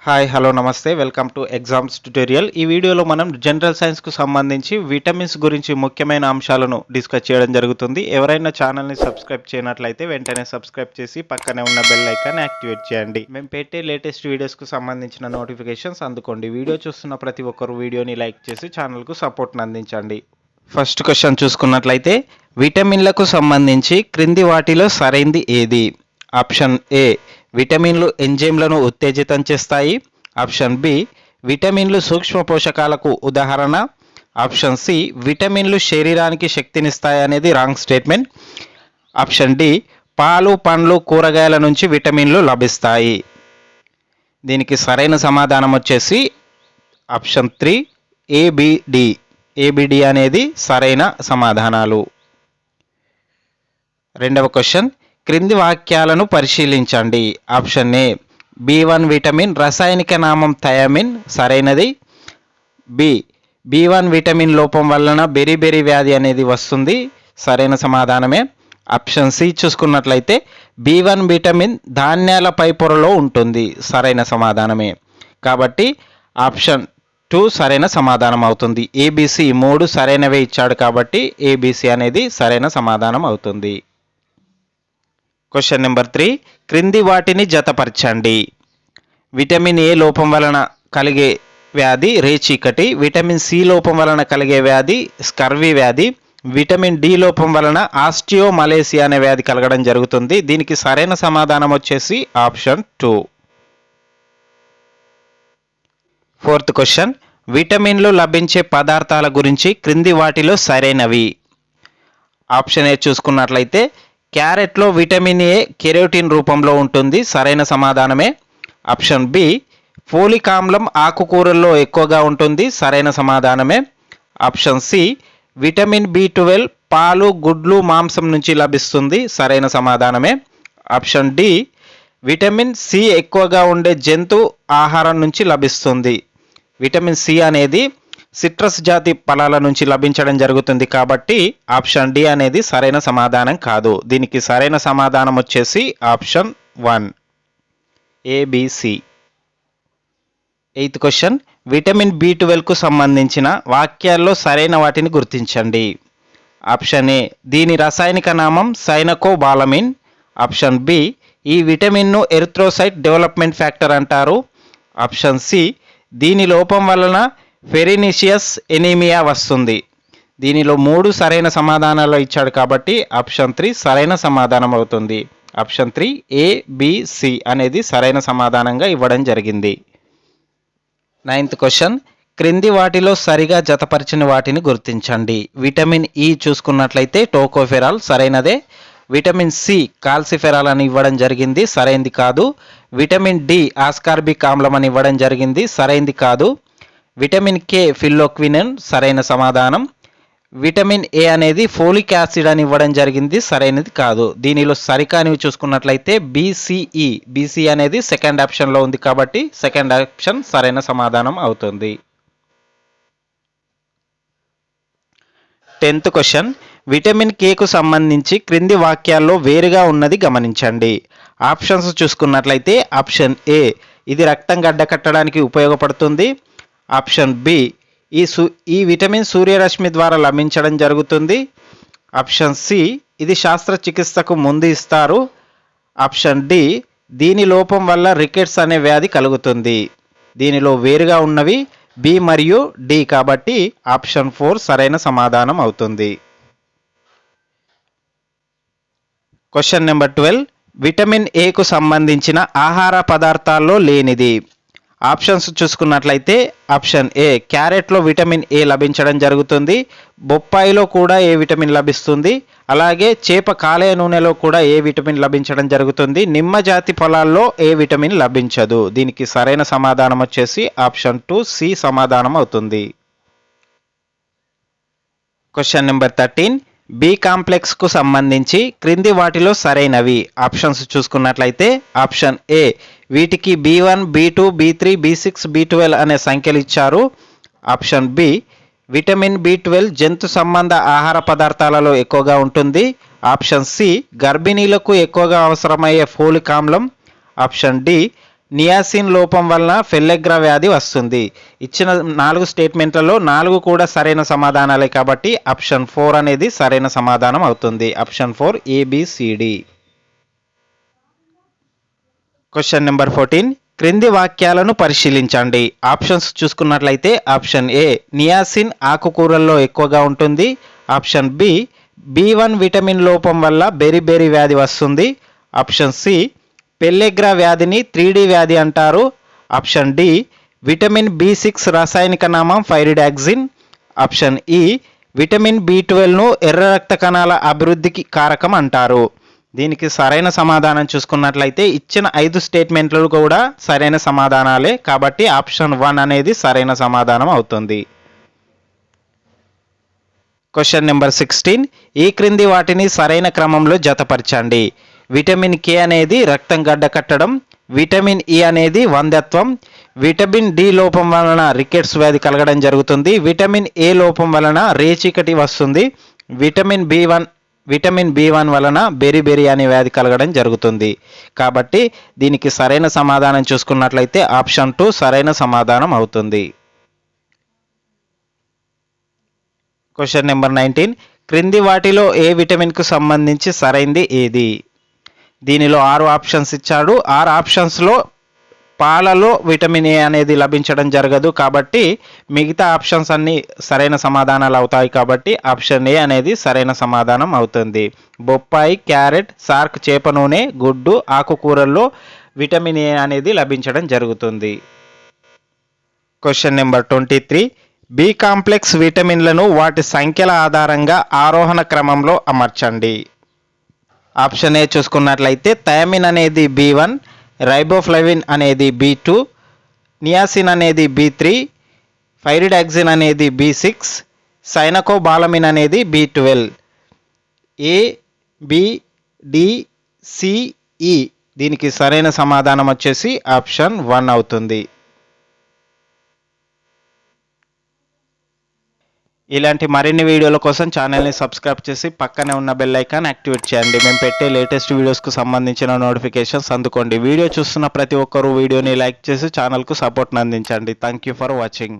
Hi hello నమస్తే welcome to exams tutorial. ఈ వీడియోలో మనం జనరల్ సైన్స్కు సంబంధించి విటమిన్స్ గురించి ముఖ్యమైన అంశాలను డిస్కస్ చేయడం జరుగుతుంది. ఎవరైనా ఛానల్ని సబ్స్క్రైబ్ చేయనట్లయితే వెంటనే సబ్స్క్రైబ్ చేసి పక్కనే ఉన్న బెల్ ఐకాన్ యాక్టివేట్ చేయండి. మేము పెట్టే లేటెస్ట్ వీడియోస్కు సంబంధించిన నోటిఫికేషన్స్ అందుకోండి. వీడియో చూస్తున్న ప్రతి ఒక్కరు వీడియోని లైక్ చేసి ఛానల్కు సపోర్ట్ని అందించండి. ఫస్ట్ క్వశ్చన్ చూసుకున్నట్లయితే విటమిన్లకు సంబంధించి క్రింది వాటిలో సరైంది ఏది? ఆప్షన్ ఏ విటమిన్లు ఎంజైమ్లను ఉత్తేజితం చేస్తాయి. ఆప్షన్ బి విటమిన్లు సూక్ష్మ పోషకాలకు ఉదాహరణ. ఆప్షన్ సి విటమిన్లు శరీరానికి శక్తినిస్తాయి అనేది రాంగ్ స్టేట్మెంట్. ఆప్షన్ డి పాలు పండ్లు కూరగాయల నుంచి విటమిన్లు లభిస్తాయి. దీనికి సరైన సమాధానం వచ్చేసి ఆప్షన్ 3 ఏబిడి. ఏబిడి అనేది సరైన సమాధానాలు. రెండవ క్వశ్చన్, క్రింది వాక్యాలను పరిశీలించండి. ఆప్షన్ ఏ B1 విటమిన్ రసాయనిక నామం థయామిన్, సరైనది. B1 విటమిన్ లోపం వలన బెరిబెరి వ్యాధి అనేది వస్తుంది, సరైన సమాధానమే. ఆప్షన్ సి చూసుకున్నట్లయితే B1 విటమిన్ ధాన్యాల పై పొరలో ఉంటుంది, సరైన సమాధానమే. కాబట్టి ఆప్షన్ 2 సరైన సమాధానం అవుతుంది. ABC 3 సరైనవే ఇచ్చాడు కాబట్టి ABC అనేది సరైన సమాధానం అవుతుంది. క్వశ్చన్ నెంబర్ 3, క్రింది వాటిని జతపరచండి. విటమిన్ ఏ లోపం వలన కలిగే వ్యాధి రేచీకటి. విటమిన్ సి లోపం వలన కలిగే వ్యాధి స్కర్వీ వ్యాధి. విటమిన్ డి లోపం వలన ఆస్టియోమలేసియా అనే వ్యాధి కలగడం జరుగుతుంది. దీనికి సరైన సమాధానం వచ్చేసి ఆప్షన్ 2. ఫోర్త్ క్వశ్చన్, విటమిన్లు లభించే పదార్థాల గురించి క్రింది వాటిలో సరైనవి. ఆప్షన్ ఏ చూసుకున్నట్లయితే క్యారెట్లో విటమిన్ ఏ కెరోటిన్ రూపంలో ఉంటుంది, సరైన సమాధానమే. ఆప్షన్ బి ఫోలిక్ ఆమ్లం ఆకుకూరల్లో ఎక్కువగా ఉంటుంది, సరైన సమాధానమే. ఆప్షన్ సి విటమిన్ B12 పాలు గుడ్లు మాంసం నుంచి లభిస్తుంది, సరైన సమాధానమే. ఆప్షన్ డి విటమిన్ సి ఎక్కువగా ఉండే జంతు ఆహారం నుంచి లభిస్తుంది. విటమిన్ సి అనేది సిట్రస్ జాతి ఫలాల నుంచి లభించడం జరుగుతుంది కాబట్టి ఆప్షన్ డి అనేది సరైన సమాధానం కాదు. దీనికి సరైన సమాధానం వచ్చేసి option 1 ABC. Eighth question, vitamin B12కు సంబంధించిన వాక్యాల్లో సరైన వాటిని గుర్తించండి. ఆప్షన్ ఏ దీని రసాయనిక నామం సైనకోబాలమిన్. ఆప్షన్ బి ఈ విటమిన్ను ఎరిథ్రోసైట్ డెవలప్మెంట్ ఫ్యాక్టర్ అంటారు. ఆప్షన్ సి దీని లోపం వలన ఫెరినిషియస్ ఎనీమియా వస్తుంది. దీనిలో 3 సరైన సమాధానాలు ఇచ్చాడు కాబట్టి ఆప్షన్ 3 సరైన సమాధానం అవుతుంది. ఆప్షన్ 3 ABC అనేది సరైన సమాధానంగా ఇవ్వడం జరిగింది. నైన్త్ క్వశ్చన్, క్రింది వాటిలో సరిగా జతపరిచిన వాటిని గుర్తించండి. విటమిన్ ఈ చూసుకున్నట్లయితే టోకోఫెరాల్, సరైనదే. విటమిన్ సి కాల్సిఫెరాల్ అని ఇవ్వడం జరిగింది, సరైంది కాదు. విటమిన్ డి ఆస్కార్బిక్ ఆమ్లం అని ఇవ్వడం జరిగింది, సరైంది కాదు. విటమిన్ కే ఫిల్లోక్వినన్, సరైన సమాధానం. విటమిన్ ఏ అనేది ఫోలిక్ యాసిడ్ అని ఇవ్వడం జరిగింది, సరైనది కాదు. దీనిలో సరికానివి చూసుకున్నట్లయితే BC అనేది సెకండ్ ఆప్షన్లో ఉంది కాబట్టి సెకండ్ ఆప్షన్ సరైన సమాధానం అవుతుంది. 10th క్వశ్చన్, విటమిన్ కేకు సంబంధించి క్రింది వాక్యాల్లో వేరుగా ఉన్నది గమనించండి. ఆప్షన్స్ చూసుకున్నట్లయితే ఆప్షన్ ఏ ఇది రక్తం గడ్డకట్టడానికి ఉపయోగపడుతుంది. ఆప్షన్ బి ఈ విటమిన్ సూర్యరశ్మి ద్వారా లభించడం జరుగుతుంది. ఆప్షన్ సి ఇది శస్త్రచికిత్సకు ముందు ఇస్తారు. ఆప్షన్ డి దీని లోపం వల్ల రికెట్స్ అనే వ్యాధి కలుగుతుంది. దీనిలో వేరుగా ఉన్నవి బి మరియు డి కాబట్టి ఆప్షన్ 4 సరైన సమాధానం అవుతుంది. క్వశ్చన్ నెంబర్ 12, విటమిన్ ఏకు సంబంధించిన ఆహార పదార్థాల్లో లేనిది. ఆప్షన్స్ చూసుకున్నట్లయితే ఆప్షన్ ఏ క్యారెట్లో విటమిన్ ఏ లభించడం జరుగుతుంది. బొప్పాయిలో కూడా ఏ విటమిన్ లభిస్తుంది. అలాగే చేప కాలేయ నూనెలో కూడా ఏ విటమిన్ లభించడం జరుగుతుంది. నిమ్మ జాతి ఫలాల్లో ఏ విటమిన్ లభించదు. దీనికి సరైన సమాధానం వచ్చేసి ఆప్షన్ 2 సి సమాధానం అవుతుంది. క్వశ్చన్ నెంబర్ 13, బి కాంప్లెక్స్కు సంబంధించి క్రింది వాటిలో సరైనవి. ఆప్షన్స్ చూసుకున్నట్లయితే ఆప్షన్ ఏ వీటికి B1 B2 B3 B6 B12 అనే సంఖ్యలు ఇచ్చారు. ఆప్షన్ బి విటమిన్ B12 జంతు సంబంధ ఆహార పదార్థాలలో ఎక్కువగా ఉంటుంది. ఆప్షన్ సి గర్భిణీలకు ఎక్కువగా అవసరమయ్యే ఫోలిక్ ఆమ్లం. ఆప్షన్ డి నియాసిన్ లోపం వలన ఫెల్లెగ్రా వ్యాధి వస్తుంది. ఇచ్చిన 4 స్టేట్మెంట్లలో 4 కూడా సరైన సమాధానాలే కాబట్టి ఆప్షన్ 4 అనేది సరైన సమాధానం అవుతుంది. Option 4 ABCD. Question number 14. క్రింది వాక్యాలను పరిశీలించండి. ఆప్షన్స్ చూసుకున్నట్లయితే ఆప్షన్ ఏ నియాసిన్ ఆకుకూరల్లో ఎక్కువగా ఉంటుంది. ఆప్షన్ బి B1 విటమిన్ లోపం వల్ల బెరిబెరి వ్యాధి వస్తుంది. ఆప్షన్ సి పెల్లెగ్రా వ్యాధిని 3D వ్యాధి అంటారు. ఆప్షన్ డి విటమిన్ B6 రాసాయనిక నామం పైరిడాక్సిన్. ఆప్షన్ ఈ విటమిన్ B12ను ఎర్ర రక్త కణాల అభివృద్ధికి కారకం అంటారు. దీనికి సరైన సమాధానం చూసుకున్నట్లయితే ఇచ్చిన 5 స్టేట్మెంట్లు కూడా సరైన సమాధానాలే కాబట్టి ఆప్షన్ 1 అనేది సరైన సమాధానం అవుతుంది. Question number 16. ఈ క్రింది వాటిని సరైన క్రమంలో జతపరచండి. విటమిన్ K అనేది రక్తం గడ్డకట్టడం. విటమిన్ E అనేది వంధ్యత్వం. విటమిన్ D లోపం వలన రికెట్స్ వ్యాధి కలగడం జరుగుతుంది. విటమిన్ A లోపం వలన రేచీకటి వస్తుంది. విటమిన్ B1 వలన బెరిబెరి అనే వ్యాధి కలగడం జరుగుతుంది. కాబట్టి దీనికి సరైన సమాధానం చూసుకున్నట్లయితే ఆప్షన్ 2 సరైన సమాధానం అవుతుంది. Question number 19. క్రింది వాటిలో ఏ విటమిన్కు సంబంధించి సరైంది ఏది? దీనిలో 6 ఆప్షన్స్ ఇచ్చాడు. 6 ఆప్షన్స్లో పాలలో విటమిన్ ఏ అనేది లభించడం జరగదు కాబట్టి మిగతా ఆప్షన్స్ అన్నీ సరైన సమాధానాలు అవుతాయి కాబట్టి ఆప్షన్ ఏ అనేది సరైన సమాధానం అవుతుంది. బొప్పాయి, క్యారెట్, సార్క్ చేప నూనె, గుడ్డు, ఆకుకూరల్లో విటమిన్ ఏ అనేది లభించడం జరుగుతుంది. Question number 23. బి కాంప్లెక్స్ విటమిన్లను వాటి సంఖ్యల ఆధారంగా ఆరోహణ క్రమంలో అమర్చండి. ఆప్షన్ ఏ చూసుకున్నట్లయితే థయామిన్ అనేది B1, రైబోఫ్లవిన్ అనేది B2, నియాసిన్ అనేది B3, పైరిడాక్సిన్ అనేది B6, సైనకోబాలమిన్ అనేది B12. A, B, D, C, E. దీనికి సరైన సమాధానం వచ్చేసి ఆప్షన్ 1 అవుతుంది. ఇలాంటి మరిన్ని వీడియోల కోసం ఛానల్ని సబ్స్క్రైబ్ చేసి పక్కనే ఉన్న బెల్ ఐకాన్ యాక్టివేట్ చేయండి. మేము పెట్టే లేటెస్ట్ వీడియోస్కు సంబంధించిన నోటిఫికేషన్స్ అందుకోండి. వీడియో చూస్తున్న ప్రతి ఒక్కరూ వీడియోని లైక్ చేసి ఛానల్కు సపోర్ట్ని అందించండి. Thank you for watching.